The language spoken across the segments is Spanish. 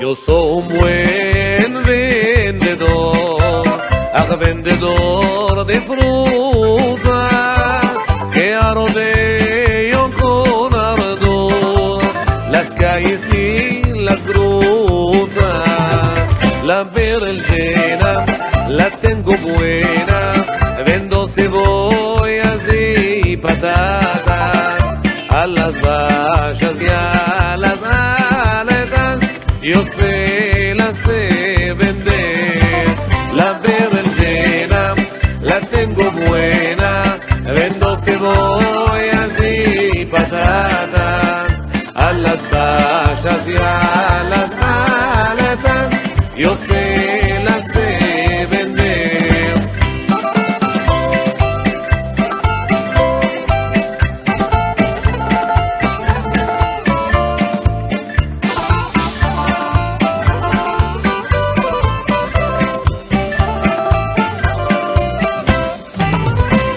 Yo soy un buen vendedor, vendedor de fruta, que rodeo con ardor las calles y las grutas. La berenjena la tengo buena, vendo cebollas y patatas, a las vacas y a las aletas yo las sé vender. La berenjena la tengo buena, vendo cebollas y patatas, a las vacas y a las aletas yo las sé vender.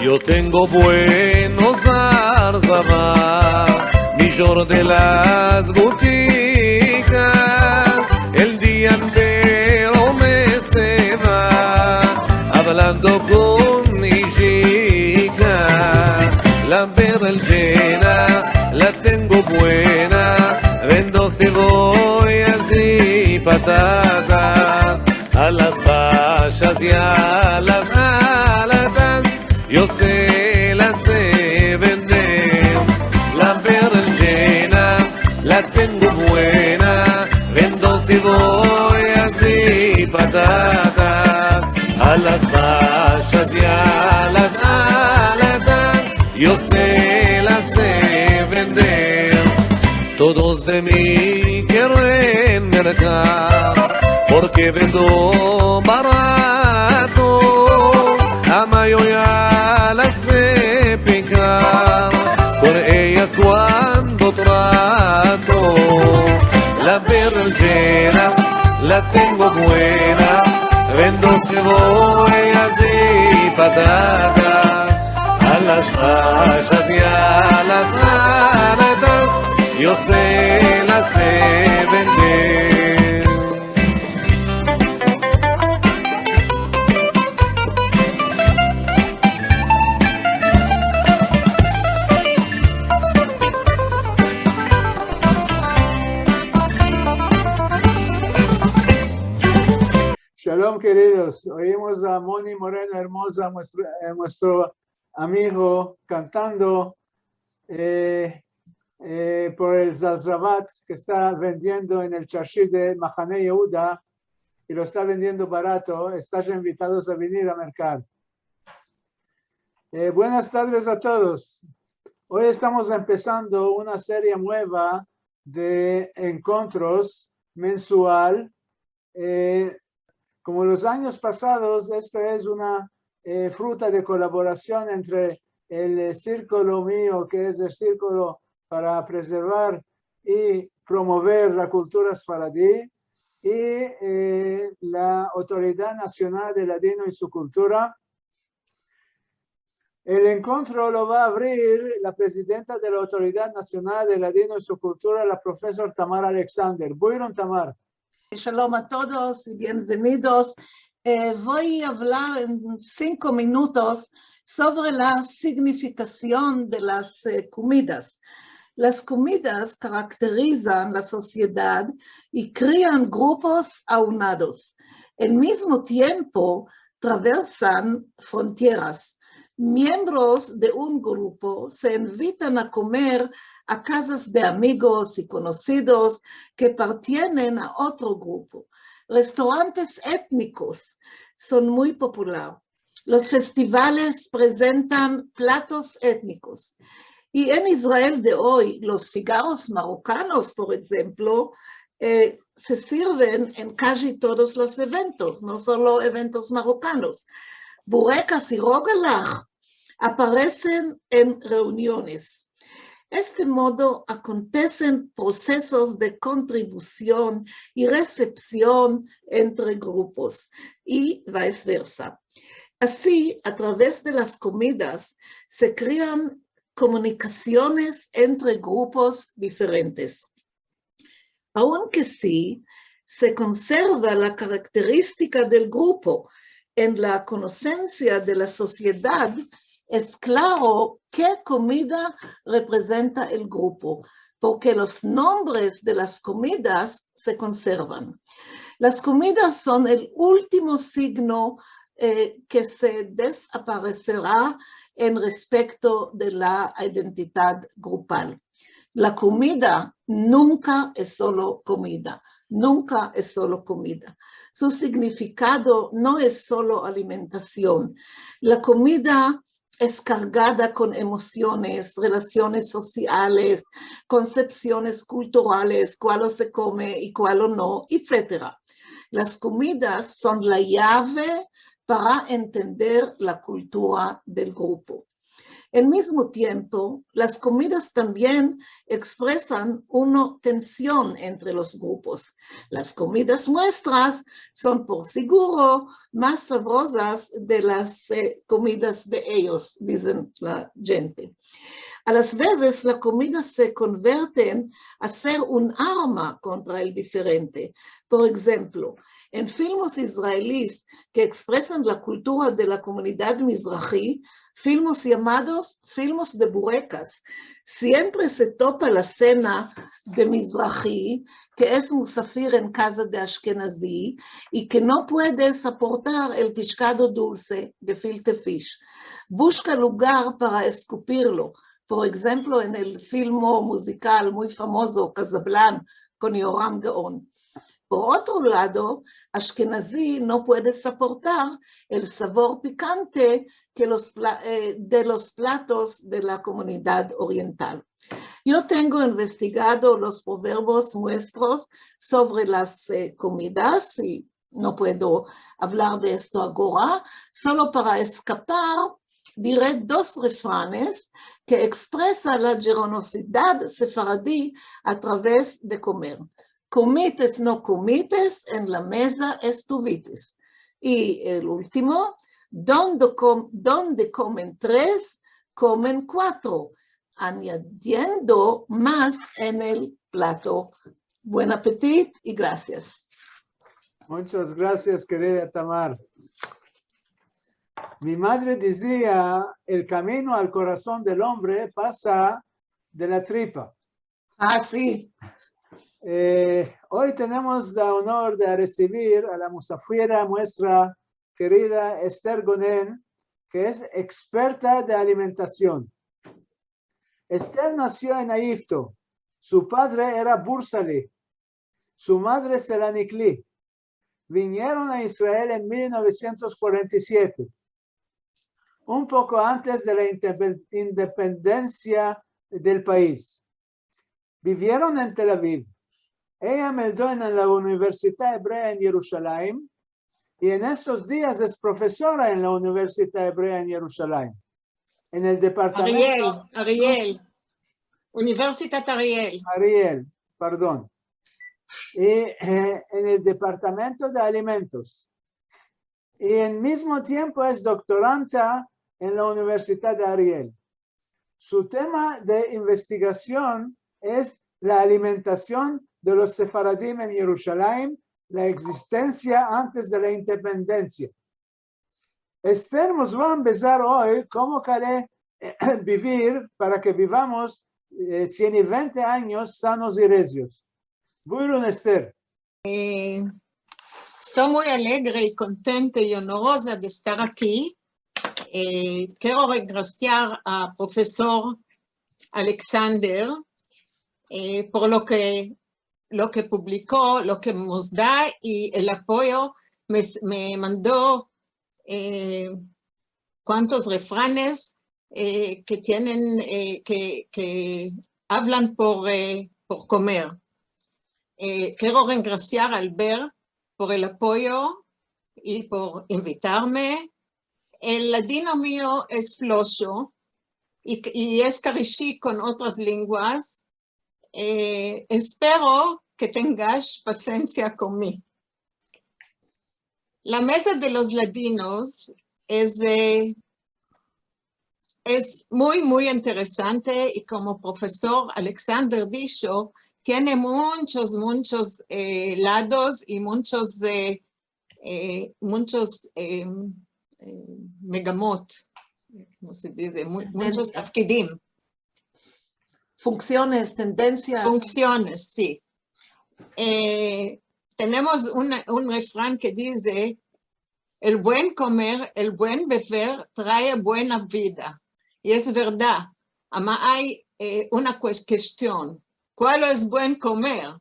Yo tengo buenos zarzabas, millor de las boticas, el día entero me se va, hablando con mi chica. La berenjena la tengo buena, vendo cebollas y patatas, a las vacas y a las aletas yo las sé vender. La berenjena la tengo buena, vendo cebollas y patatas, a las vacas y a las aletas yo las sé vender. Todos de mí quieren mercar, porque vendo barato, a mayoría las sé picar, con ellas cuando trato. La berenjena la tengo buena, vendo cebollas y patatas, a las vacas y a las aletas yo las sé vender. Shalom, queridos. Oímos a Moni Moreno Hermosa, nuestro amigo, cantando por el Zalzabat que está vendiendo en el Chashir de Mahane Yehuda y lo está vendiendo barato. Están invitados a venir a mercar. Buenas tardes a todos. Hoy estamos empezando una serie nueva de encuentros mensual. Como los años pasados, esto es una fruta de colaboración entre el círculo mío, que es el círculo para preservar y promover la cultura sfaradí, y la Autoridad Nacional de Ladino y su Cultura. El encuentro lo va a abrir la presidenta de la Autoridad Nacional de Ladino y su Cultura, la profesora Tamar Alexander. Buenas, Tamar. Shalom a todos y bienvenidos. Voy a hablar en 5 minutos sobre la significación de las comidas. Las comidas caracterizan la sociedad y crean grupos aunados. Al mismo tiempo, traversan fronteras. Miembros de un grupo se invitan a comer a casas de amigos y conocidos que pertenecen a otro grupo. Restaurantes étnicos son muy populares. Los festivales presentan platos étnicos. Y en Israel de hoy, los cigarros marrocanos, por ejemplo, se sirven en casi todos los eventos, no solo eventos marrocanos. Burecas y rogalach aparecen en reuniones. este modo acontecen procesos de contribución y recepción entre grupos y viceversa. Así, a través de las comidas, se crean comunicaciones entre grupos diferentes. Aunque sí, se conserva la característica del grupo en la conocencia de la sociedad, es claro qué comida representa el grupo, porque los nombres de las comidas se conservan. Las comidas son el último signo que se desaparecerá en respecto de la identidad grupal. La comida nunca es solo comida, nunca es solo comida. Su significado no es solo alimentación. La comida es cargada con emociones, relaciones sociales, concepciones culturales, cuál se come y cuál no, etc. Las comidas son la llave para entender la cultura del grupo. Al mismo tiempo, las comidas también expresan una tensión entre los grupos. Las comidas nuestras son por seguro más sabrosas de las comidas de ellos, dicen la gente. A las veces la comida se convierte a ser un arma contra el diferente. Por ejemplo, en filmes israelíes que expresan la cultura de la comunidad mizrahi, filmes llamados filmes de burecas, siempre se topa la cena de mizrahi, que es musafir en casa de Ashkenazi, y que no puede soportar el pescado dulce, gefilte fish. Busca lugar para escupirlo. Por ejemplo, en el film musical muy famoso, Casablanca, con Yoram Gaon. Por otro lado, Ashkenazi no puede soportar el sabor picante de los platos de la comunidad oriental. Yo tengo investigado los proverbios nuestros sobre las comidas y no puedo hablar de esto ahora, solo para escapar diré dos refranes que expresan la generosidad sefaradí a través de comer. Comites no comites, en la mesa estuvites. Y el último, donde comen tres, comen cuatro, añadiendo más en el plato. Buen apetito y gracias. Muchas gracias, querida Tamar. Mi madre decía, el camino al corazón del hombre pasa de la tripa. Ah, sí. Hoy tenemos el honor de recibir a la musafira nuestra querida Esther Gonen, que es experta de alimentación. Esther nació en Egipto. Su padre era Bursali, su madre Selanikli. Vinieron a Israel en 1947, un poco antes de la independencia del país. Vivieron en Tel Aviv. Ella meldó en la Universidad Hebrea en Jerusalén y en estos días es profesora en la Universidad Hebrea en Jerusalén. En el departamento... Ariel. Universitat Ariel. Ariel, perdón. Y en el departamento de alimentos. Y al mismo tiempo es doctoranda en la Universidad de Ariel. Su tema de investigación es la alimentación de los sefaradim en Jerusalén, la existencia antes de la independencia. Esther nos va a empezar hoy cómo quiere vivir para que vivamos 120 años sanos y regios. Bueno, Esther. Estoy muy alegre y contenta y honorosa de estar aquí. Quiero agradecer al profesor Alexander por lo que publicó, lo que nos da y el apoyo. Me mandó cuantos refranes que tienen, que hablan por comer. Quiero agradecer a Albert por el apoyo y por invitarme. El ladino mío es flojo y es Karishi con otras lenguas, espero que tengas paciencia conmigo. La mesa de los ladinos es muy interesante y como profesor Alexander dijo, tiene muchos lados y muchos megamot, ¿cómo se dice? Muchos tafkidim. Funciones, tendencias. Funciones, sí. Tenemos un refrán que dice, el buen comer, el buen beber trae buena vida. Y es verdad, ama hay una cuestión. ¿Cuál es buen comer?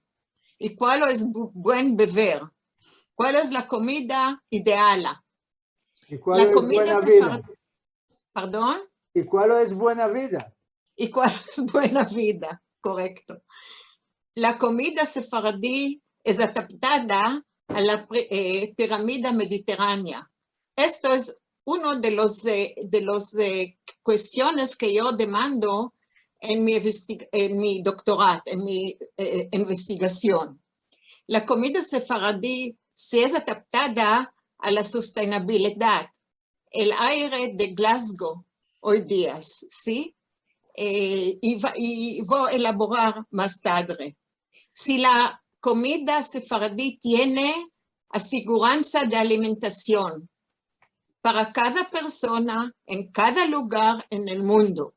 ¿Y cuál es buen beber? ¿Cuál es la comida ideal? ¿Y cuál es buena vida? ¿Perdón? ¿Y cuál es buena vida? ¿Y cuál es buena vida? Correcto. La comida sefaradí es adaptada a la pirámide mediterránea. Esto es uno de los cuestiones que yo demando en mi doctorado, en mi investigación. La comida sefaradí se es adaptada a la sostenibilidad, el aire de Glasgow hoy día, ¿sí? Y voy a elaborar más tarde. Si la comida sefaradí tiene aseguranza de alimentación para cada persona en cada lugar en el mundo.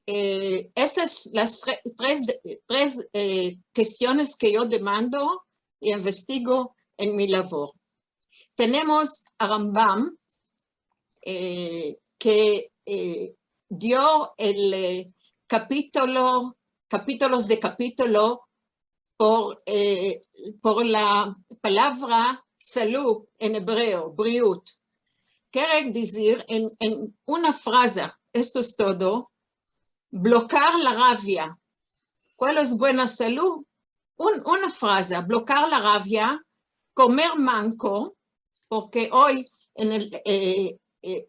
Estas son las tres cuestiones que yo demando y investigo en mi labor. Tenemos a Rambam, que dio el capítulos de capítulo por la palabra salud en hebreo, briut. Quiere decir en una frase, esto es todo, bloquear la rabia. ¿Cuál es buena salud? Una frase, bloquear la rabia, comer manco, porque hoy en el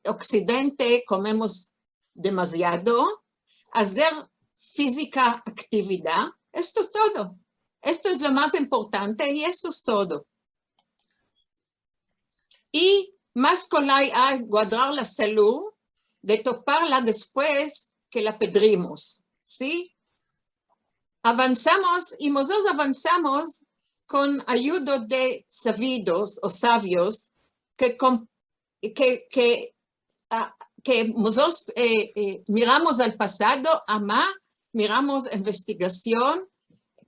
occidente comemos demasiado, hacer física actividad, esto es todo. Esto es lo más importante y esto es todo. Y más colay hay guardar la salud, de toparla después que la pedrimos, ¿sí? Avanzamos y nosotros avanzamos con ayuda de sabidos o sabios que nosotros miramos al pasado, miramos investigación,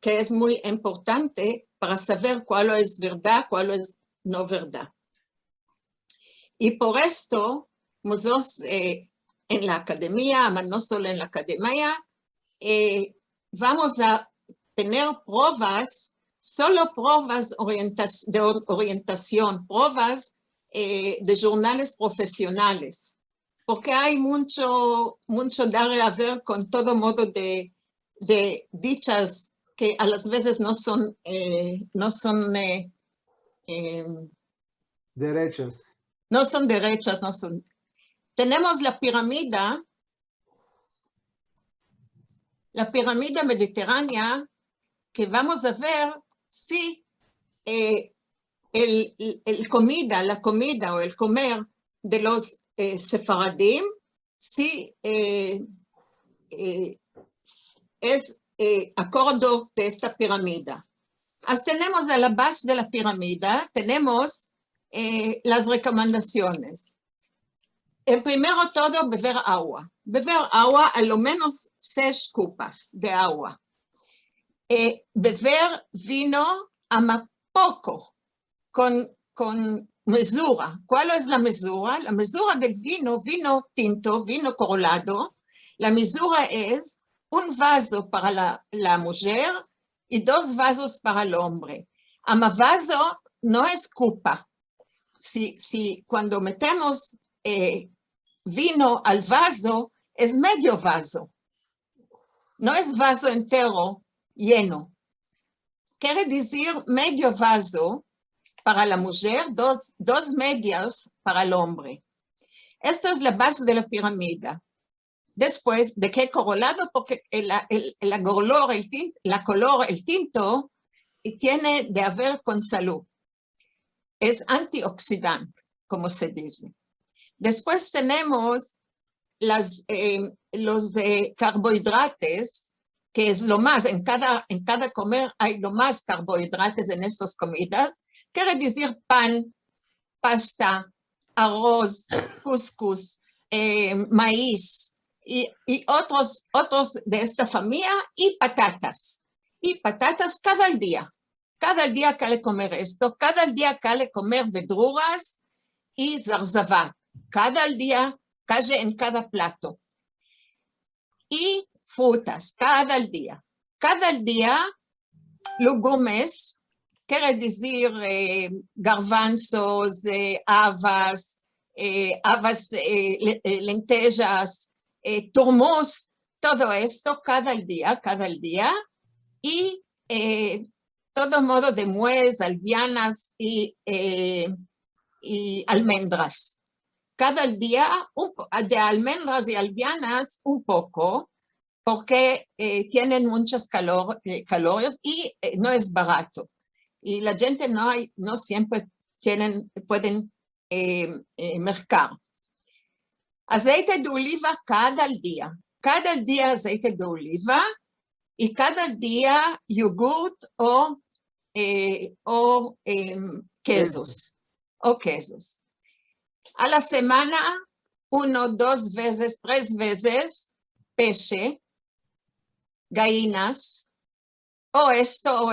que es muy importante para saber cuál es verdad, cuál es no verdad. Y por esto, nosotros en la academia, no solo en la academia, vamos a tener pruebas, solo pruebas de orientación, pruebas de jornales profesionales, porque hay mucho dar a ver con todo modo de dichas que a las veces no son derechas. No son derechas, no son. Tenemos la pirámide mediterránea, que vamos a ver si la comida o el comer de los sefaradim, si es acuerdo de esta pirámide. Tenemos a la base de la pirámide, tenemos las recomendaciones. Primero todo, beber agua. Beber agua, a lo menos 6 copas de agua. Beber vino a poco, con mesura. ¿Cuál es la mesura? La mesura del vino tinto, vino colorado. La mesura es un vaso para la mujer y 2 vasos para el hombre. Vaso no es copa. Si cuando metemos vino al vaso, es medio vaso. No es vaso entero lleno. Quiere decir medio vaso para la mujer, dos medios para el hombre. Esto es la base de la pirámide. Después, ¿de qué corolado? Porque la color, el tinto, tiene de haber con salud. Es antioxidante, como se dice. Después tenemos los carbohidratos, que es lo más, en cada comer hay lo más carbohidratos en estas comidas. Quiere decir pan, pasta, arroz, couscous, maíz y otros de esta familia, y patatas. Y patatas cada día. Cada día quiere comer esto, cada día quiere comer verduras y zarzavá. Cada día, casi en cada plato. Y frutas, cada día. Cada día, legumes, quiere decir garbanzos, habas, lentejas, turmos, todo esto cada día. Y todo modo de nuez, albianas y almendras. Cada día de almendras y albianas un poco, porque tienen muchas calorías y no es barato. Y la gente no siempre pueden mercar. Aceite de oliva cada día aceite de oliva y cada día yogurt o quesos. A la semana, 1, 2 veces, 3 veces, peixe, gallinas, o esto,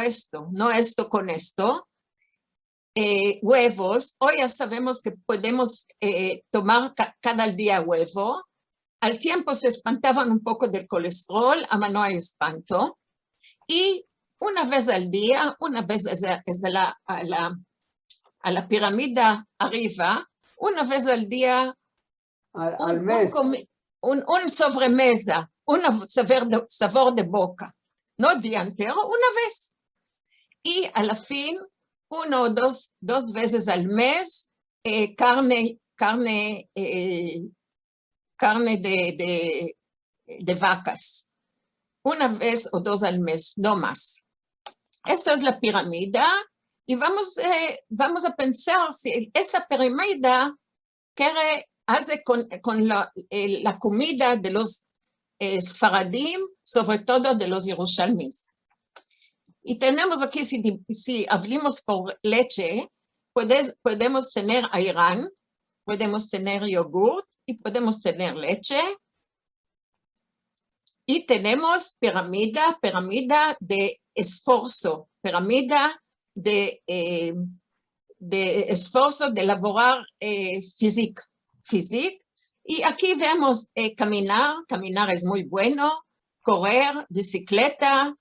no esto con esto, huevos. Hoy ya sabemos que podemos tomar cada día huevo. Al tiempo se espantaban un poco del colesterol, ahora no hay espanto. Y una vez al día, una vez a la pirámide arriba, una vez al día, al mes. un sobremesa, un sabor de boca, no día entero, una vez. Y a la fin, 1 o 2 veces al mes, carne de vacas. Una vez o 2 al mes, no más. Esta es la pirámide. Y vamos a pensar si esta pirámide hace con la comida de los sfaradim, sobre todo de los yerushalmis. Y tenemos aquí, si hablamos por leche, podemos tener ayran, podemos tener yogurt y podemos tener leche. Y tenemos pirámide de esfuerzo, pirámide de esfuerzo de elaborar físico. Y aquí vemos caminar es muy bueno, correr, bicicleta,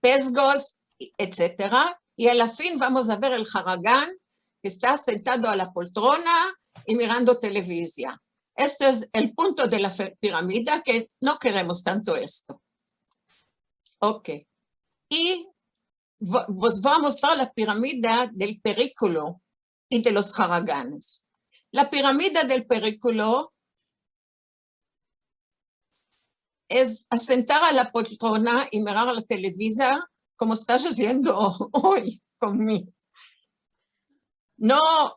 pesgos, etc. Y a la fin vamos a ver el haragán, que está sentado a la poltrona y mirando televisión. Este es el punto de la pirámide, que no queremos tanto esto. Ok. Y os voy a mostrar la pirámide del perículo y de los haraganes. La pirámide del perículo es asentar a la poltrona y mirar a la televisión como estás haciendo hoy conmigo. No,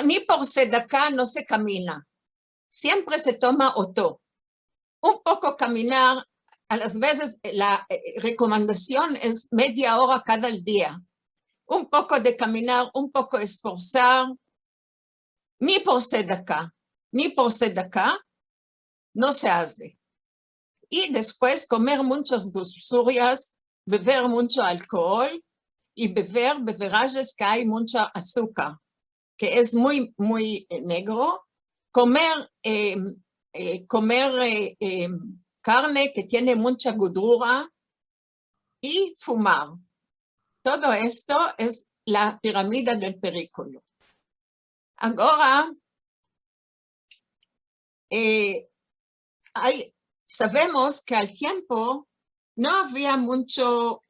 ni por sedacá no se camina. Siempre se toma auto. Un poco caminar, a las veces la recomendación es media hora cada día. Un poco de caminar, un poco esforzar. Ni por sedacá no se hace. Y después comer muchas dulzurias, beber mucho alcohol y beber beverajes que hay mucho azúcar, que es muy, muy negro. Comer carne que tiene mucha gordura y fumar. Todo esto es la pirámide del perículo. Ahora, sabemos que al tiempo no había mucho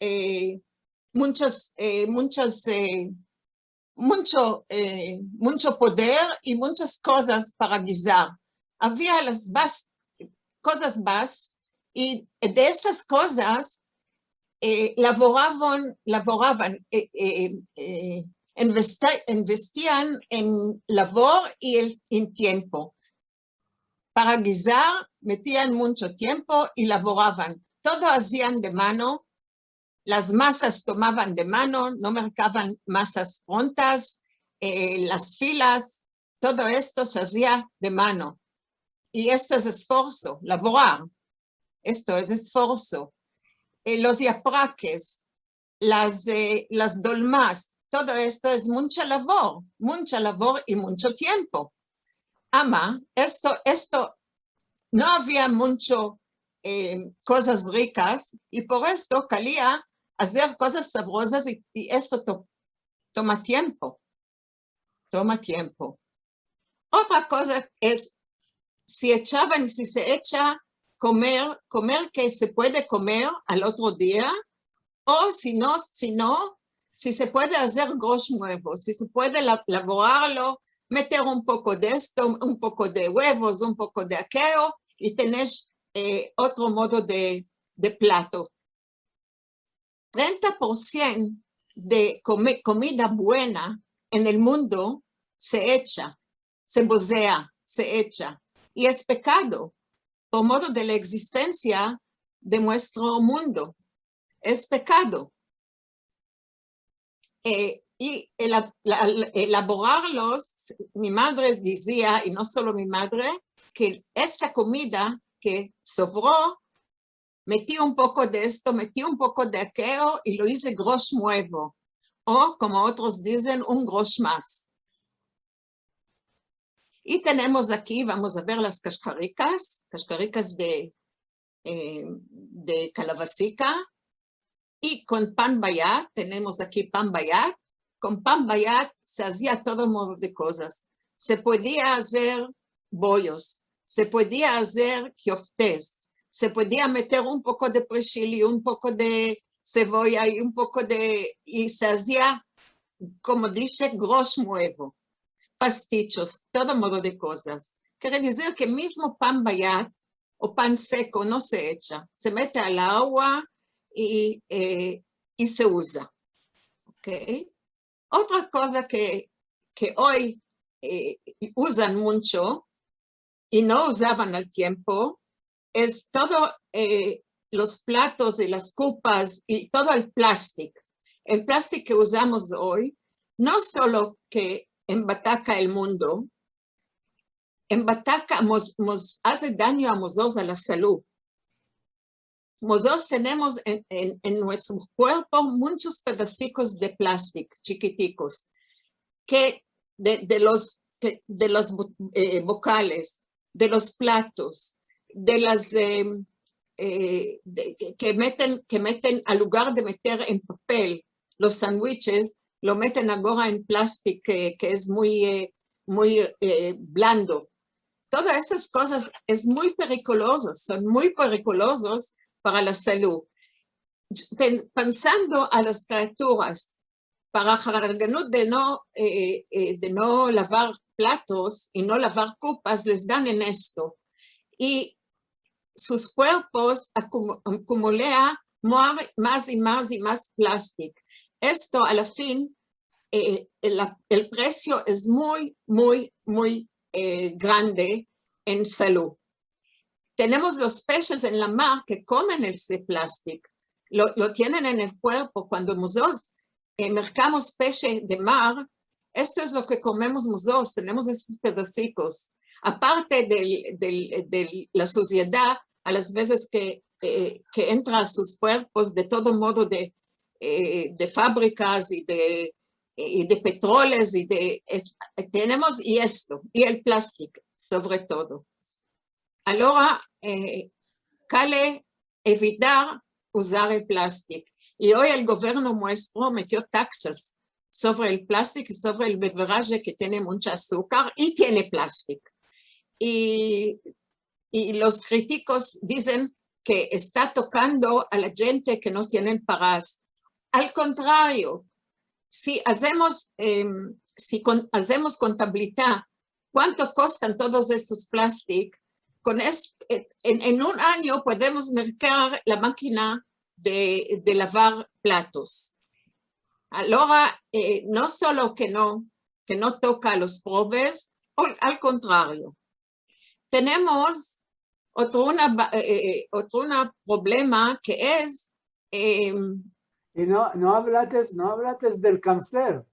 poder y muchas cosas para guisar. había las cosas básicas, y de estas cosas investían en labor y en tiempo. Para guisar, metían mucho tiempo y laboraban. Todo hacían de mano, las masas tomaban de mano, no mercaban masas prontas, las filas, todo esto se hacía de mano. Y esto es esfuerzo, laborar. Esto es esfuerzo. Los yapraques, las dolmas, todo esto es mucha labor y mucho tiempo. Esto no había mucho cosas ricas y por esto quería hacer cosas sabrosas y esto toma tiempo. Otra cosa es si se echa comer que se puede comer al otro día, o si se puede hacer grosh nuevo, si se puede laborarlo, meter un poco de esto, un poco de huevos, un poco de aquello, y tenés otro modo de plato. 30% de comida buena en el mundo se echa, se bocea, se echa, y es pecado por modo de la existencia de nuestro mundo. Es pecado. Y elaborarlos, mi madre decía, y no solo mi madre, que esta comida que sobró, metí un poco de esto, metí un poco de aquello y lo hice grosh nuevo. O, como otros dicen, un grosh más. Y tenemos aquí, vamos a ver las cascaricas de calabacita. Y con pan bayat, tenemos aquí pan bayat. Con pan bayat se hacía todo modo de cosas. Se podía hacer bollos, se podía hacer kioftes, se podía meter un poco de perejil, un poco de cebolla y se hacía, como dice, grosh nuevo. Pastichos, todo modo de cosas. Quiere decir que mismo pan bayat o pan seco no se echa, se mete al agua y se usa. ¿Okay? Otra cosa que hoy usan mucho y no usaban al tiempo es todo los platos y las copas y todo el plástico. El plástico que usamos hoy no solo que embataca el mundo, embataca, hace daño a nosotros, a la salud. Nosotros tenemos en nuestro cuerpo muchos pedacitos de plástico chiquiticos que de los bocales, de los platos, de las que meten al lugar de meter en papel los sándwiches, lo meten ahora en plástico que es muy blando. Todas esas cosas es muy peligrosas, son muy peligrosos para la salud. Pensando a las criaturas, para de no lavar platos y no lavar copas, les dan en esto. Y sus cuerpos acumulan más y más plástico. Esto, a la fin, el precio es muy grande en salud. Tenemos los peces en la mar que comen ese plástico, lo tienen en el cuerpo. Cuando nosotros mercamos peche de mar, esto es lo que comemos nosotros, tenemos estos pedacitos. Aparte de la suciedad, a las veces que entra a sus cuerpos de todo modo de fábricas y de petróleos, tenemos y esto, y el plástico sobre todo. Ahora, cabe evitar usar el plástico. Y hoy el gobierno nuestro metió taxas sobre el plástico y sobre el beberaje que tiene mucho azúcar y tiene plástico. Y los críticos dicen que está tocando a la gente que no tienen paras. Al contrario, si hacemos contabilidad cuánto costan todos estos plásticos. En un año podemos mercar la máquina de lavar platos. Ahora, no solo que no toca a los pobres, al contrario. Tenemos otro problema que es... Y no hablates del cáncer.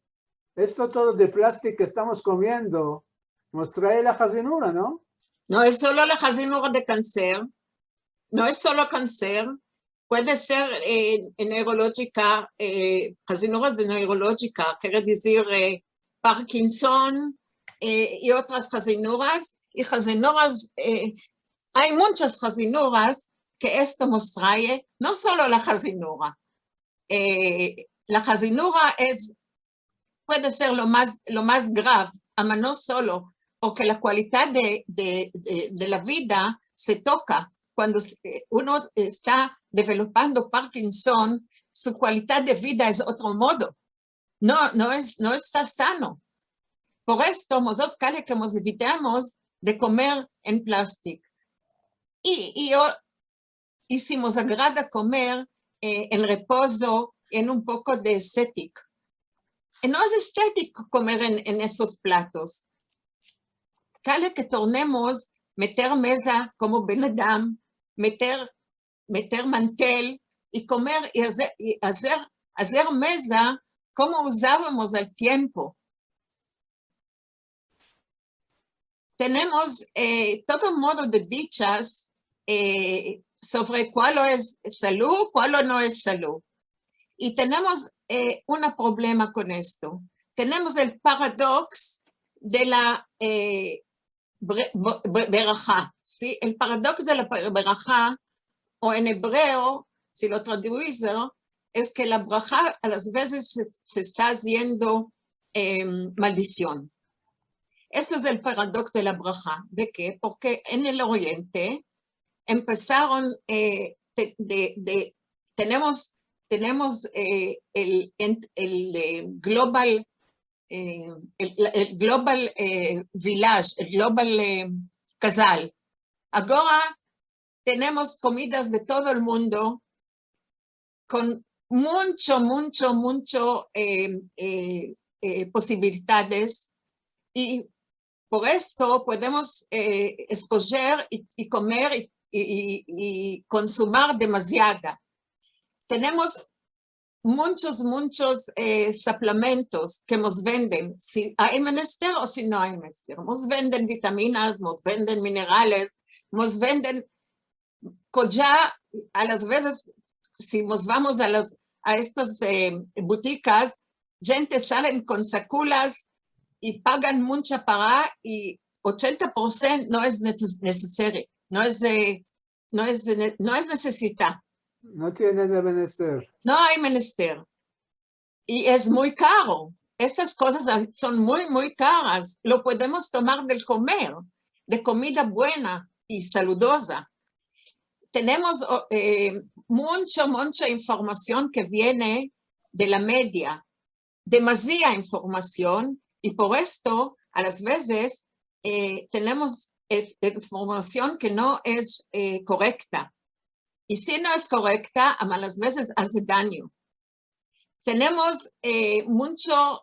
Esto todo de plástico que estamos comiendo nos trae la Hazinura, ¿no? no es solo la Hazinura de cáncer, no es solo cáncer, puede ser neurológica, Hazinuras de neurológica, quiere decir Parkinson y otras Hazinuras, y Hazinuras, hay muchas Hazinuras que esto nos trae, no solo la Hazinura. La Hazinura puede ser lo más grave, ama no solo, porque la calidad de la vida se toca. Cuando uno está desarrollando Parkinson, su calidad de vida es otro modo. No está sano. Por esto, nosotros que nos evitamos de comer en plástico. Y si nos agrada comer en reposo, en un poco de estética. No es estético comer en esos platos. Cada que tornemos meter mesa como Ben Adam, meter mantel y comer y hacer mesa como usábamos al tiempo. Tenemos todo modo de dichas sobre cuál es salud, cuál no es salud. Y tenemos un problema con esto. Tenemos el paradox de la berajá, ¿sí? El paradox de la berajá, o en hebreo, si lo traducizo, es que la berajá a las veces se está haciendo maldición. Esto es el paradox de la berajá. ¿De qué? Porque en el Oriente empezaron, tenemos el global village, el global casal. Ahora tenemos comidas de todo el mundo con mucho posibilidades, y por esto podemos escoger y comer y consumir demasiada. Tenemos muchos suplementos que nos venden, si hay menester o si no hay menester. Nos venden vitaminas, nos venden minerales, nos venden ya a las veces, si nos vamos a estas boutiques, gente salen con saculas y pagan mucha para, y 80% no es necesario, no es necesidad. No tiene de menester. No hay menester. Y es muy caro. Estas cosas son muy caras. Lo podemos tomar del comer, de comida buena y saludosa. Tenemos mucha información que viene de la media, demasiada información, y por esto a las veces tenemos información que no es correcta. Y si no es correcta, a malas veces hace daño. Tenemos mucha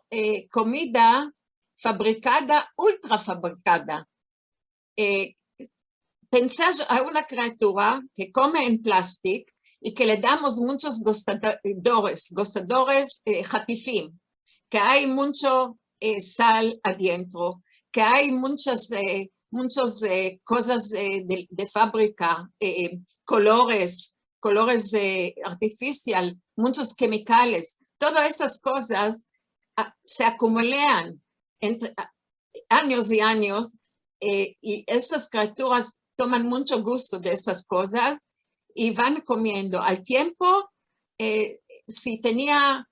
comida fabricada, ultra fabricada. Pensar a una criatura que come en plástico y que le damos muchos gustadores hatifim, que hay mucho sal adentro, que hay muchas cosas de fábrica, colores artificiales, muchos químicos. Todas estas cosas se acumulan entre años y años, y estas criaturas toman mucho gusto de estas cosas y van comiendo. Al tiempo, si querían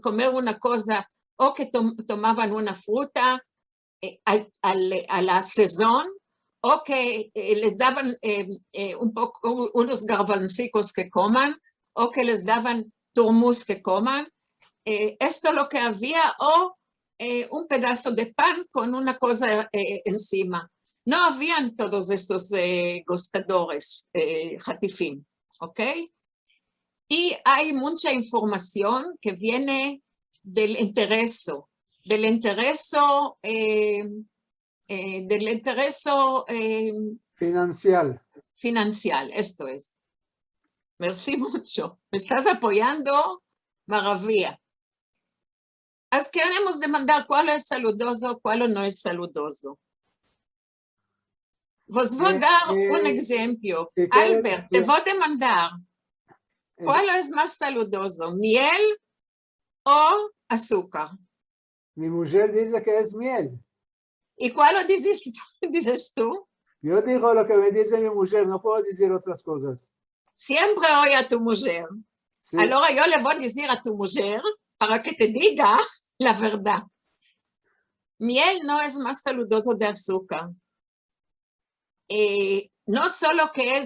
comer una cosa, o que tomaban una fruta a la sazón, o que les daban unos garbancicos que coman, o que les daban turmús que coman. Esto lo que había, o un pedazo de pan con una cosa encima. No habían todos estos gostadores, hatifim, ¿ok? Y hay mucha información que viene del intereso, Financial. esto es. Merci mucho. Me estás apoyando, maravilla. אז queremos demandar cuál es saludoso, cuál no es saludoso. Vos vou dar un ejemplo. si Albert, te quieres- voy a demandar. ¿Cuál es más saludoso, miel o azúcar? Mi mujer dice que es miel. ¿Y cuál lo dices tú? Yo digo lo que me dice mi mujer, no puedo decir otras cosas. Siempre oye a tu mujer. Sí. Ahora yo le voy a decir a tu mujer para que te diga la verdad. Miel no es más saludoso de azúcar. No solo que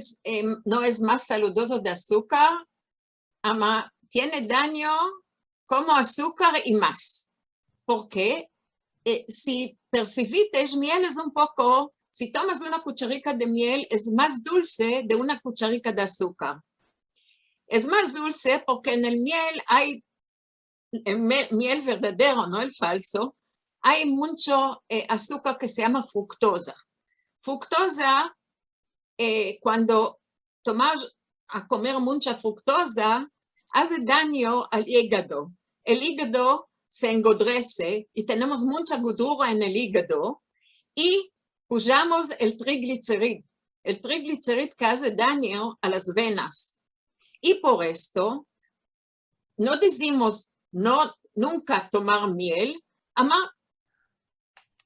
no es más saludoso de azúcar, ama tiene daño como azúcar y más. Porque si percibiste, miel es un poco, si tomas una cucharita de miel, es más dulce de una cucharita de azúcar. Es más dulce porque en el miel hay miel verdadero, no el falso, hay mucho azúcar que se llama fructosa. Fructosa, cuando tomas a comer mucha fructosa, hace daño al hígado. El hígado se engodrece y tenemos mucha gordura en el hígado y usamos el triglicérido. El triglicérido que hace daño a las venas. Y por esto, no decimos nunca tomar miel, ama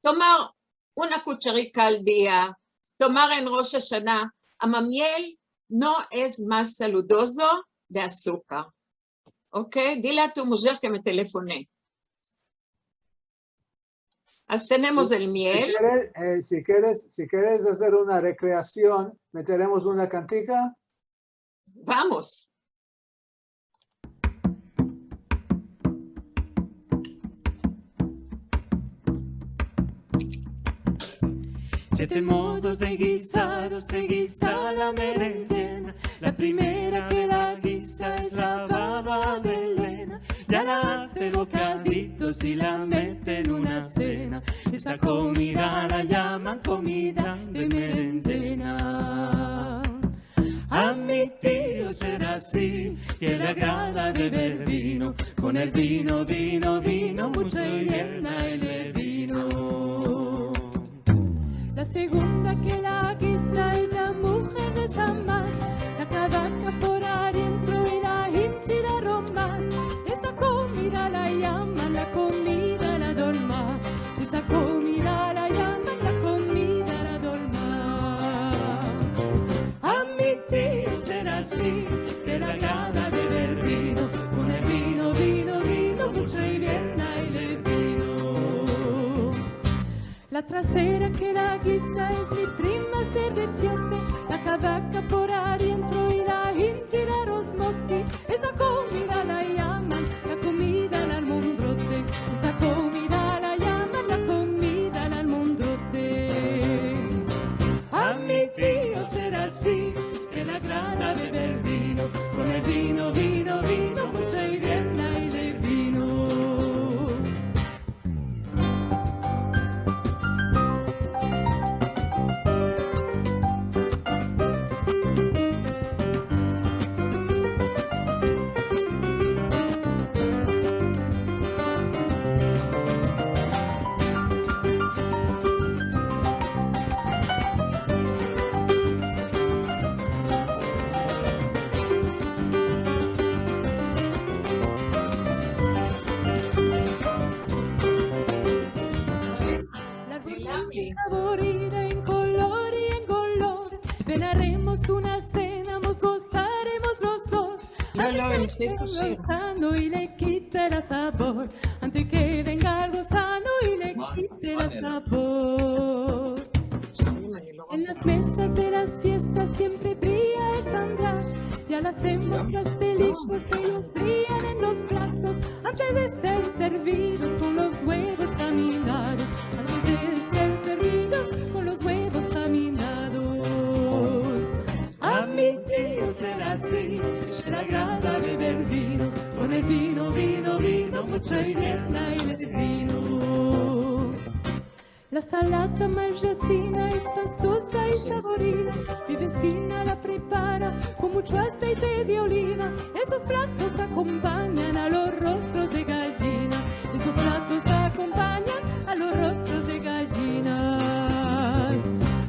tomar una cucharita al día, tomar en Rosh Hashanah, ama miel no es más saludoso de azúcar. ¿Ok? Dile a tu mujer que me telefoné. Así tenemos el miel. Si quieres hacer una recreación, meteremos una cantica. Vamos. 7 modos de guisar, se guisa la merendena. La primera que la guisa es la baba de Elena. Ya la hace bocaditos y la mete en una cena. Esa comida la llaman comida de merendena. A mi tío será así, que le agrada beber vino. Con el vino, mucho y bien a él le vino. La segunda que la guisa es la mujer de San Mas, la cabaca por adentro y la hinchi la román. Esa comida la llaman la comida la dolma. Esa comida la llaman la comida la dolma. A mi tío será así, que le agrada beber vino. Con el vino, mucho y bien a él le vino. La trasera que la guisa es mi prima de reciente, la cabaca por adentro y la hinchi la rosmotti. Esa comida la llaman la comida al almondrote. Esa comida la llaman la comida al almondrote. A mi tío será así, que le agrada beber vino. Con el vino, mucho y bien a él le vino. Favorita en color y en color, cenaremos una cena, gozaremos los dos. No lo empiezo, sí. Sano y le quite el sabor, antes que venga algo sano y le quite el sabor. Sí, me lo En las mesas de las fiestas siempre brilla el sandrash. Ya la hacemos pastelicos y los brillan en los platos. Antes de ser servidos con los huevos caminados. Antes de ser servidos con los huevos caminados. A mi tío será así, le agrada beber vino, con el vino, vino, vino, mucho y bien el vino. La salata marjacina es pastosa y saborida. Mi vecina la prepara con mucho aceite de oliva. Esos platos acompañan a los rostros de gallina. Esos platos acompañan a los rostros de gallinas.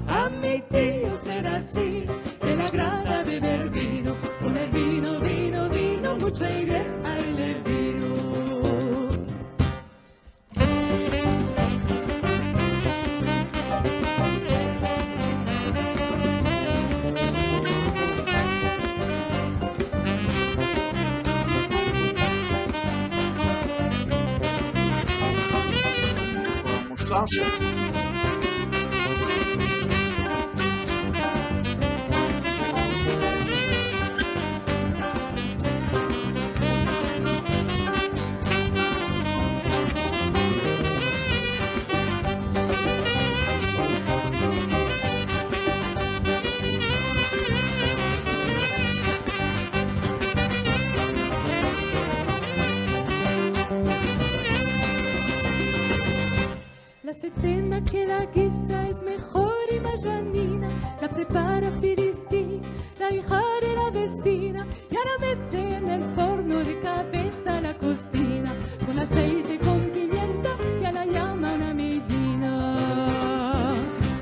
A mi tío será así, que le agrada beber vino, con el vino, vino, vino, mucho y bien el vino. La setena que la guisa es mejor y más llanina. La prepara Filisti, la hija de la vecina. Y ahora mete en el forno de cabeza a la cocina. Con aceite, con pimienta, ya la llama una mellina.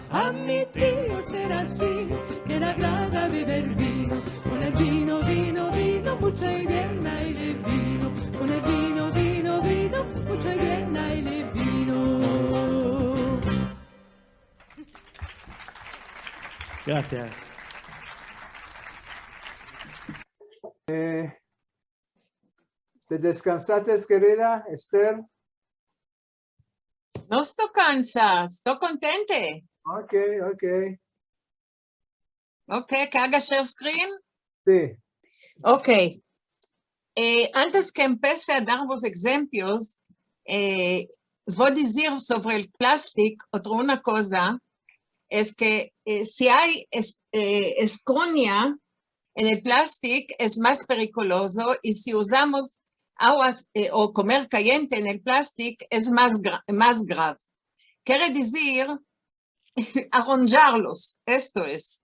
A mi tío será así, que le agrada beber vino, con el vino, vino, vino, mucho y bien el vino, con el vino, vino, vino, mucho y bien el vino. Gracias. ¿Te descansaste, querida Esther? No estoy cansada, estoy contenta. Ok. Ok, que haga share screen. Sí. Ok. Antes que empiece a dar los ejemplos, voy a decir sobre el plástico una cosa, es que si hay esconia en el plástico es más peligroso y si usamos agua o comer caliente en el plástico es más grave. Quiere decir arranjarlos, esto es.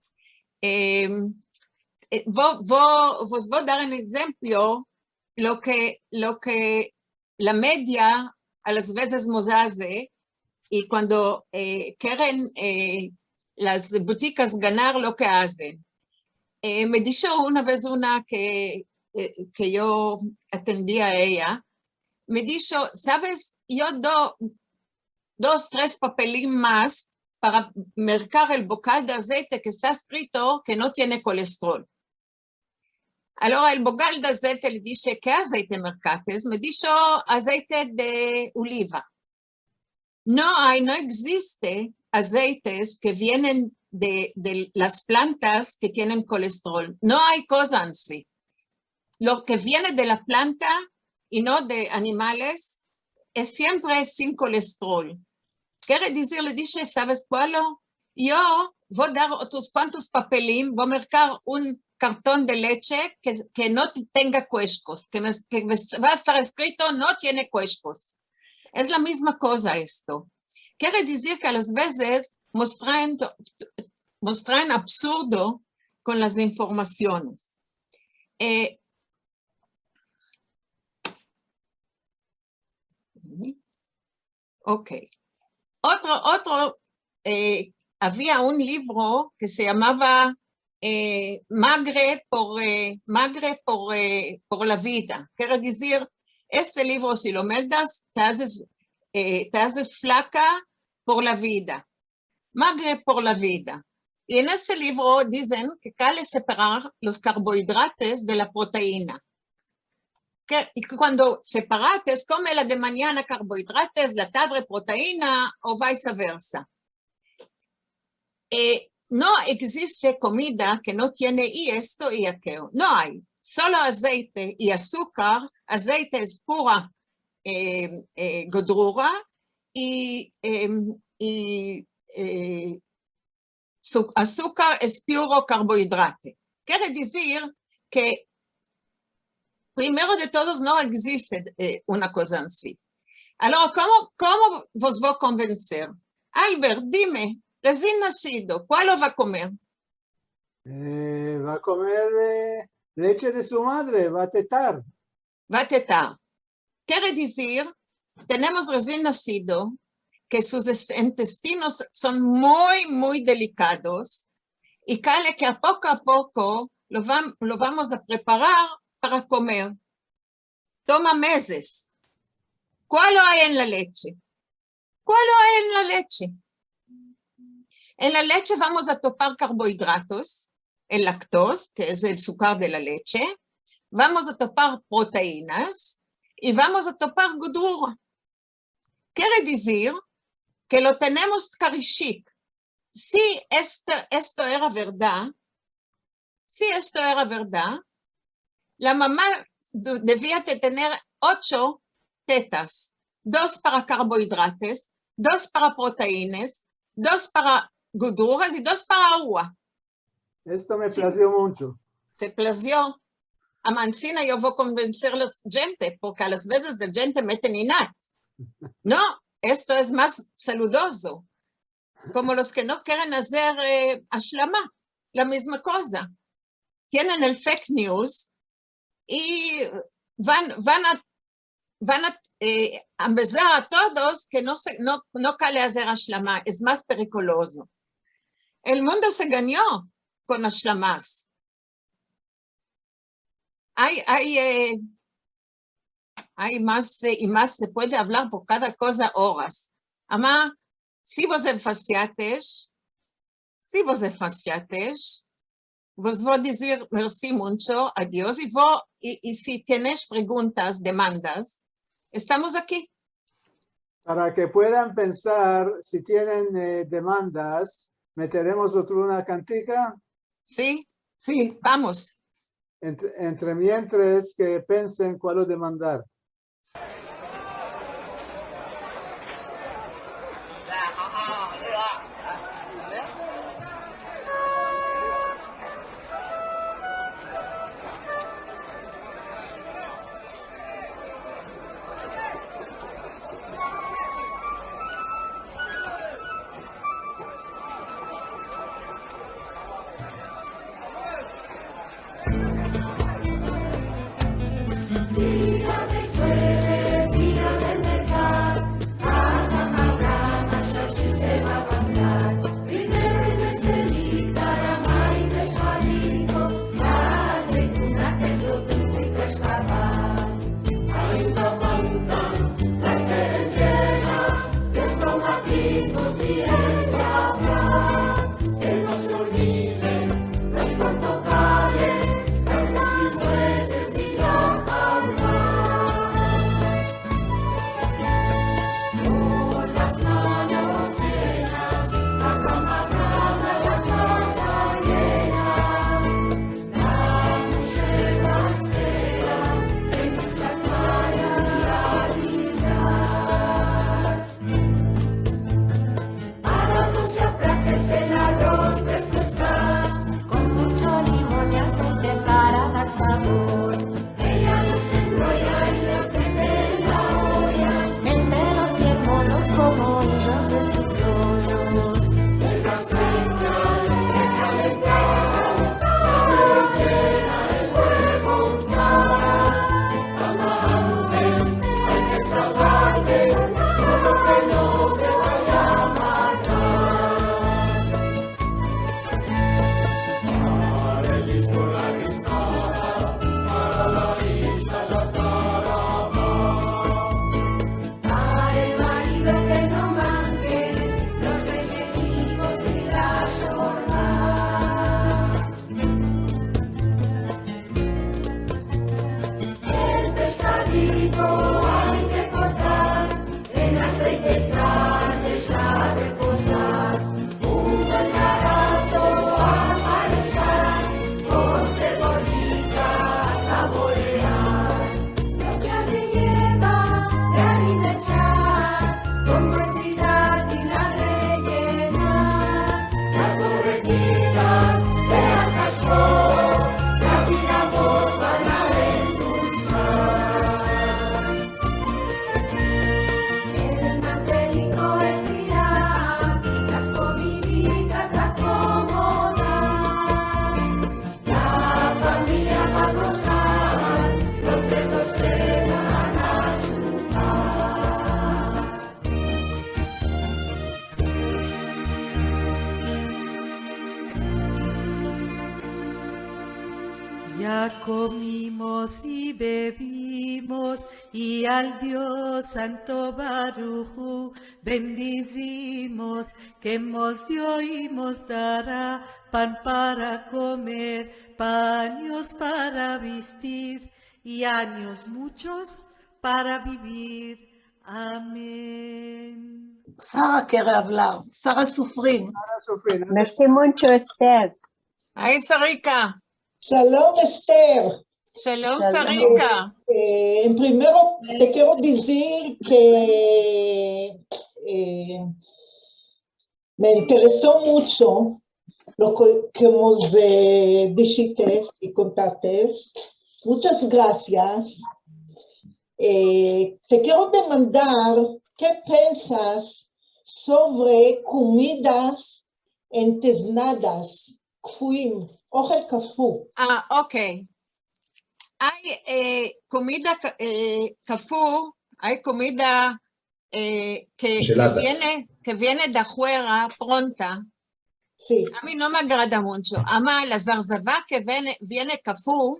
Voy a dar un ejemplo, lo que la media a las veces nos hace y cuando quieren las boutiques ganar lo que hacen. Me dijo una vez una que yo atendía a ella, me dijo, ¿sabes? Yo doy 2, 3 papelín más para marcar el bocal de aceite que está escrito que no tiene colesterol. Ahora el bocal de aceite le dice, ¿qué aceite marcaste? Me dijo, aceite de oliva. No existe aceites que vienen de las plantas que tienen colesterol. No hay cosa así. Lo que viene de la planta y no de animales es siempre sin colesterol. Quiere decir, le dice, ¿sabes cuál? Yo voy a dar otros cuantos papelín, voy a marcar un cartón de leche que no tenga cuescos, que va a estar escrito no tiene cuescos. Es la misma cosa esto. Quiere decir que a las veces muestran absurdo con las informaciones. Ok. Había un libro que se llamaba Magre por la vida. Quiere decir, este libro, si lo metas, te haces flaca por la vida. Magre por la vida. Y en este libro dicen que cabe separar los carbohidratos de la proteína. Y cuando separates, come la de mañana carbohidratos, la tarde proteína o viceversa. no existe comida que no tiene y esto y aquello. No hay. Solo aceite y azúcar. Aceite es pura godrura y azúcar es puro carbohidrato. Quiere decir que primero de todos no existe una cosa así. Ahora, ¿cómo vos voy a convencer? Albert, dime, recién nacido, ¿cuál lo va a comer? Va a comer leche de su madre, va a tetar. Va a tetar. Quiere decir, tenemos recién nacido que sus intestinos son muy, muy delicados y que a poco lo vamos a preparar para comer. Toma meses. ¿Cuál lo hay en la leche? ¿Cuál lo hay en la leche? En la leche vamos a topar carbohidratos, el lactosa, que es el azúcar de la leche, vamos a topar proteínas y vamos a topar gordura. Quiere decir que lo tenemos carichic. Si esto era verdad, la mamá debía de tener 8 tetas, 2 para carbohidratos, 2 para proteínas, 2 para gorduras y 2 para agua. Esto me Sí. plació mucho. ¿Te plació? A Mancina yo voy a convencer a la gente, porque a las veces la gente mete inat. No, esto es más saludoso. Como los que no quieren hacer ashlama, la misma cosa. Tienen el fake news y van a empezar a todos que no cale hacer ashlama, es más periculoso. El mundo se ganó con ashlamas. Hay más y más, se puede hablar por cada cosa horas. Ama, si vos enfaciates, vos voy a decir merci mucho, adiós, y si tienes preguntas, demandas, estamos aquí. Para que puedan pensar, si tienen demandas, meteremos una cantica. ¿Sí? Sí, Vamos. Entre mientras que pensen cuál es demandar. Día de jueves. y bebimos, y al Dios Santo Barujú bendicimos, que nos dio y nos dará pan para comer, paños para vestir, y años muchos para vivir. Amén. Sara quiere hablar. Sara Sufrin. Para sufrir. Merci mucho, Esther. היי שריקה, Shalom, Esther. שלום שלום. שריקה. Primero te quiero decir que me interesó mucho lo que nos dijiste y contaste. Muchas gracias. Te quiero demandar qué piensas sobre comidas enteznadas, kfuim, ojo kafú. אוקיי. Hay comida cafú, hay comida que viene de afuera pronta. Sí. A mí no me agrada mucho. Ama la zarzava que viene cafú,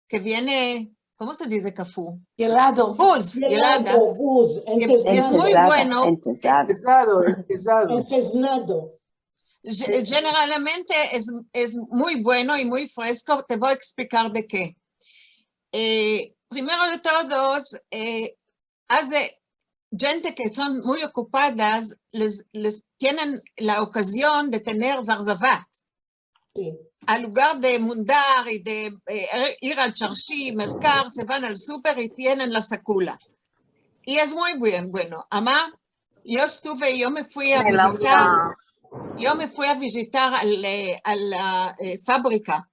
que viene, ¿cómo se dice cafú? Helado. Buz, helada. Buz, Es muy bueno. Enteznado. enteznado. Generalmente es muy bueno y muy fresco. Te voy a explicar de qué. Primero de todos, hace gente que son muy ocupadas, les tienen la ocasión de tener zarzavat. Sí. Al lugar de mundar y de ir al charshi, mercar, se van al súper y tienen la sacula. Y es muy bueno. Ama, yo me fui a visitar a la fábrica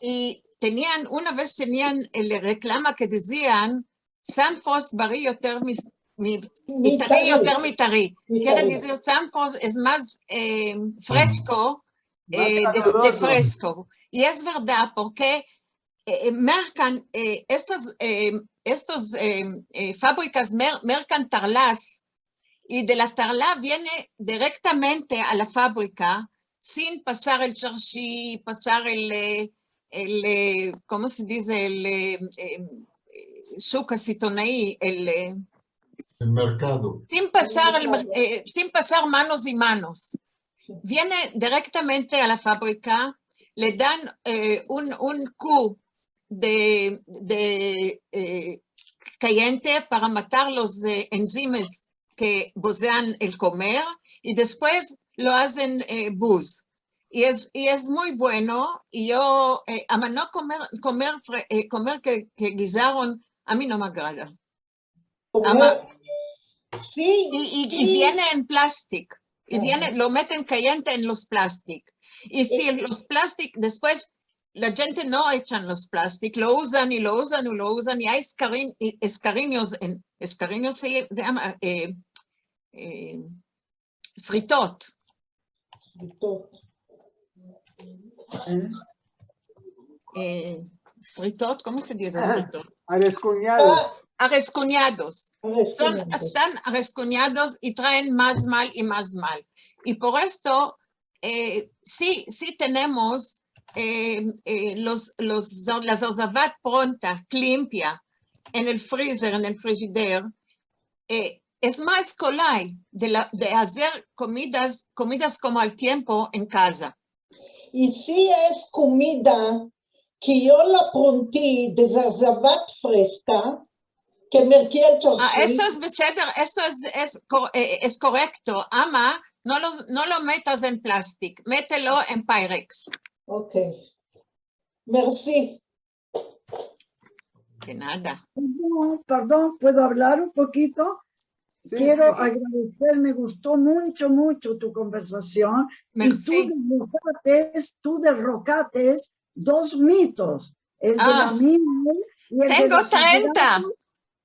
y una vez tenían el reclama que decían Sanfos barri yoter mitari yoter mitari. Quiere decir Sanfos es más fresco de fresco. Y es verdad porque mercan estos fábricas mercan tarlas y de la tarla viene directamente a la fábrica sin pasar el charshi, pasar ¿cómo se dice? Shuk Sitonaí, el mercado. Sin pasar manos y manos. Viene directamente a la fábrica, le dan un Q de caliente para matar los enzimas que bocean el comer y después lo hacen buzz. Y es muy bueno, y yo, ama no comer que guisaron, a mí no me agrada. Sí, y viene en plástico, y lo meten caliente en los plásticos. Y si los plásticos, después la gente no echan los plásticos, lo usan, y hay escariños se llama, sritot. Sritot, ¿cómo se dice sritot? Arrescuñados. Están arrescuñados y traen más mal y más mal. Y por esto, sí tenemos la zarzavat pronta, limpia, en el freezer, en el frigider. Es más colay de hacer comidas como al tiempo en casa. Y si es comida que yo la pronté de zarzavat fresca, que merqué el charshi. Esto es beseder, esto es correcto. Ama, no lo metas en plástico, mételo en Pyrex. Ok. Merci. De nada. Perdón, ¿puedo hablar un poquito? Sí, Quiero sí. agradecer, me gustó mucho tu conversación. Merci. Y tú derrocates dos mitos, el de la miel y el de Tengo los 30. hidratos,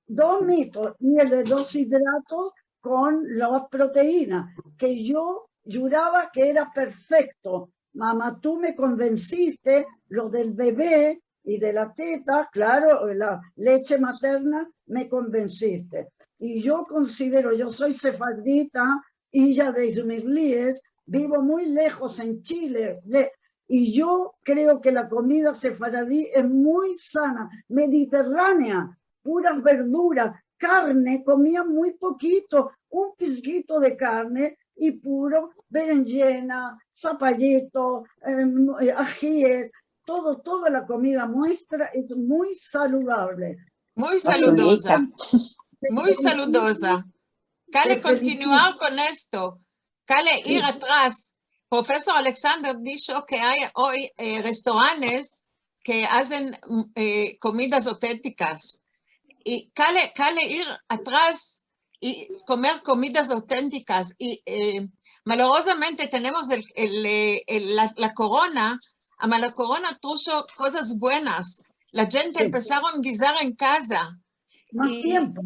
2 mitos, y el de los hidratos con la proteína, que yo juraba que era perfecto. Mamá, tú me convenciste, lo del bebé y de la teta, claro, la leche materna, me convenciste. Y yo considero, yo soy sefardita, hija de Ismirlíes, vivo muy lejos en Chile, Y yo creo que la comida sefaradí es muy sana, mediterránea, puras verduras, carne, comía muy poquito, un pizquito de carne y puro berenjena, zapallito, ajíes, toda la comida nuestra es muy saludable. Muy saludosa, muy saludosa. Cale continuar con esto. Cale ir atrás. Profesor Alexander dijo que hay hoy restaurantes que hacen comidas auténticas. Y cale ir atrás y comer comidas auténticas. Y malorosamente tenemos la corona. A la corona trajo cosas buenas. La gente empezaron a guisar en casa. Más tiempo.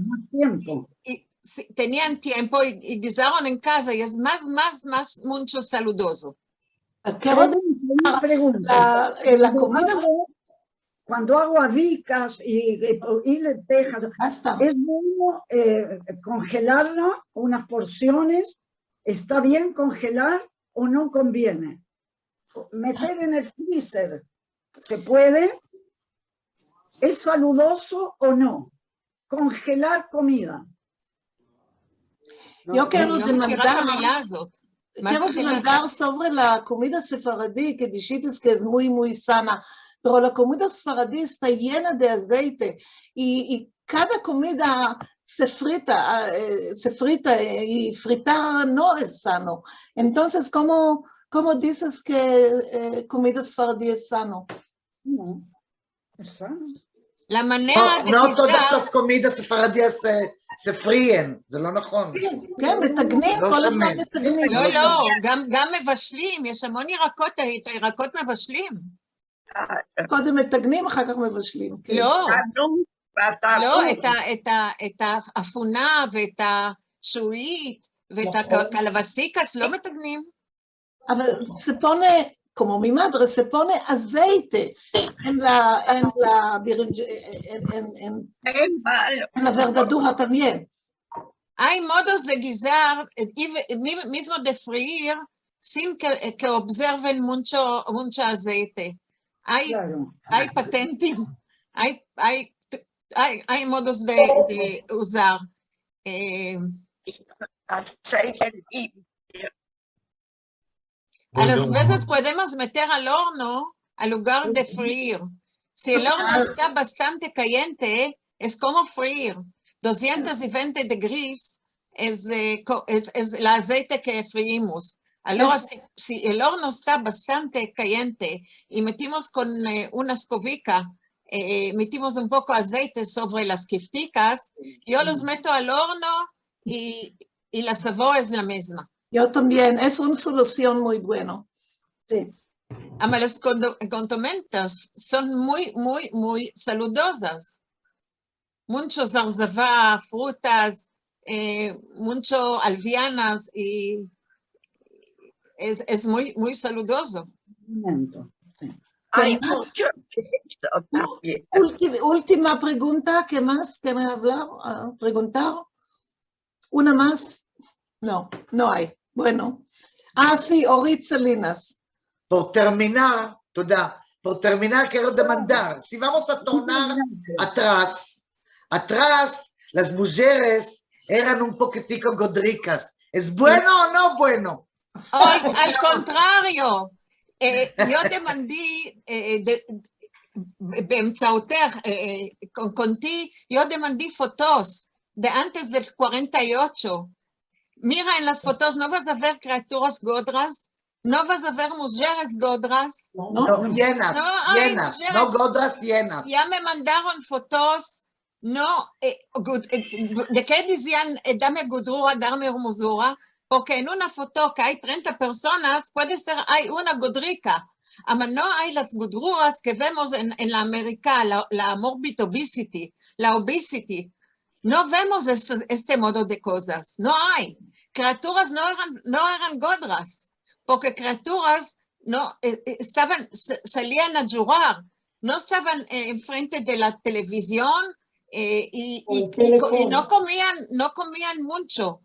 Y tenían tiempo y guisaron en casa y es más mucho saludoso. Una pregunta. La comida... Cuando hago avicas y lentejas, es bueno congelarlo, unas porciones. ¿Está bien congelar o no conviene? Meter en el freezer, ¿se puede? ¿Es saludoso o no? Congelar comida. Yo quiero demandar sobre la comida sefaradí, que dijiste que es muy sana, pero la comida sefaradí está llena de aceite y cada comida se frita y fritar no es sano. Entonces, ¿cómo dices que comida sefaradí es sano? No, es sano. La manera de no todas las comidas ספרדיות se fríen, זה לא נכון. כן, מתגנים, כל הזמן מתגנים. לא, גם מבשלים, יש המון ירקות, הירקות מבשלים. קודם מתגנים, אחר כך מבשלים. לא, את האפונה ואת השעועית ואת הקלבסיקס לא מתגנים. אבל se pone, como mi madre, se pone aceite en la verdadura también. Hay modos de guisar, mismo de freír, sin que observen mucho aceite. Hay patentes, hay modos de usar. A las veces podemos meter al horno al lugar de freír. Si el horno está bastante caliente, es como freír. 220 degrees es el aceite que freímos. Ahora, si el horno está bastante caliente y metimos con una escobica, metimos un poco de aceite sobre las kifticas, yo los meto al horno y la sabor es la misma. Yo también, es una solución muy buena. Sí. Los condimentos son muy saludosas. Muchos zarzavá, frutas, mucho alvianas y es muy saludoso. Última pregunta, ¿qué más que me preguntar? ¿Una más? No hay. Bueno. Sí, Orit Salinas. Por terminar, quiero demandar, si vamos a tornar atrás, las mujeres eran un poquitico godricas. ¿Es bueno o no bueno? Al contrario, yo demandé, contigo, yo demandé fotos de antes del 48. Mira en las fotos, no vas a ver criaturas godras, no vas a ver mujeres godras. No, llenas, no godras, llenas. Ya me mandaron fotos, no, ¿de qué decían, dame godrura, dame hermosura? Porque en una foto que hay 30 personas, puede ser, hay una godrica. Pero no hay las godruras que vemos en la América, la morbid obesity, la obesity. No vemos este modo de cosas, no hay. Criaturas no eran godras, porque criaturas no salían a llorar, no estaban enfrente de la televisión y no comían mucho,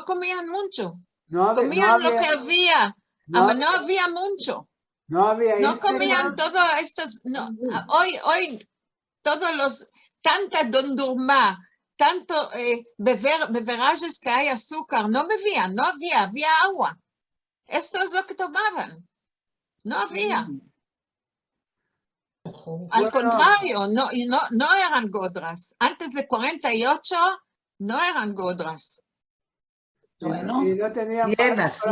comían lo que había, no había mucho. No había No Instagram. comían todo estas, no, hoy todos los, tanta dondurma, tanto beverajes que hay azúcar, no bebían, no había agua. Esto es lo que tomaban. No había. Al Bueno. contrario, no eran godras. Antes de 48 no eran godras. Bueno. Y no tenían llenas.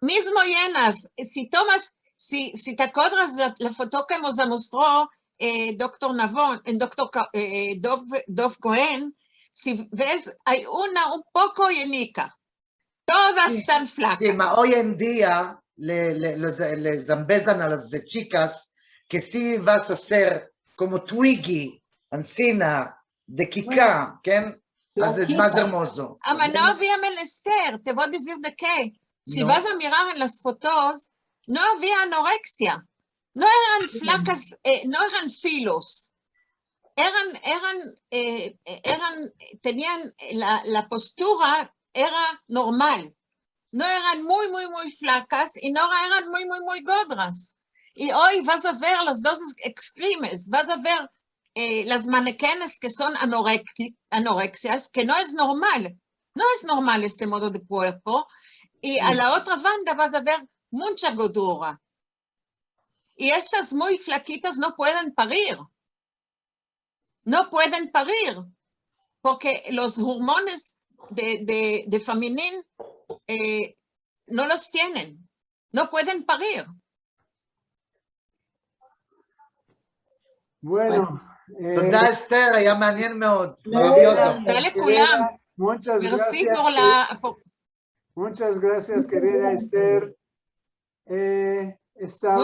Mismo llenas. Si te acuerdas la foto que nos mostró Dr. Navon, Dr. Dov Cohen, si ves, hay una un poco llenica. Todas están flacas. Sí, hoy en día les zambezan a las chicas que sí vas a ser como Twiggy, Ancina, de Kika, ¿quién? Es más hermoso. No había menester, te voy a decir de qué. Si No. vas a mirar en las fotos, no había anorexia. No eran flacas, no eran filos. Tenían la postura era normal. No eran muy flacas y no eran muy godras. Y hoy vas a ver las dos extremes. Vas a ver las manequenes que son anorexias, que no es normal. No es normal este modo de cuerpo. Y a la otra banda vas a ver mucha gordura. Y estas muy flaquitas no pueden parir. No pueden parir. Porque los hormonas de femenino no los tienen. No pueden parir. Bueno. תודה אסתר, היה מעניין מאוד. מרביוטו. תודה לכולם. Muchas Merci gracias. por Muchas gracias, querida Esther.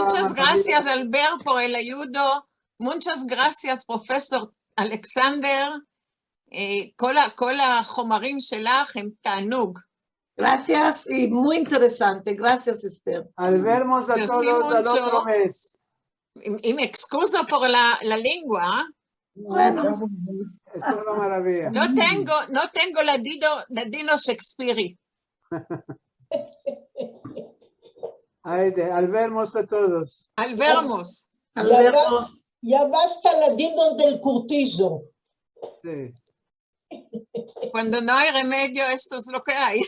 Muchas gracias, Albert, por el ayudo. Muchas gracias, profesor אלכסנדר. כל החומרים שלך הם תענוג. Gracias y muy interesante. Gracias, Esther. Al vernos a todos al otro mes. Y me excuso por la lengua. Bueno. Es una maravilla. No tengo la Dino Shakespeare. Al vernos a todos. Al vermos. Ya basta ladino del curtizo. Sí. Cuando no hay remedio, esto es lo que hay.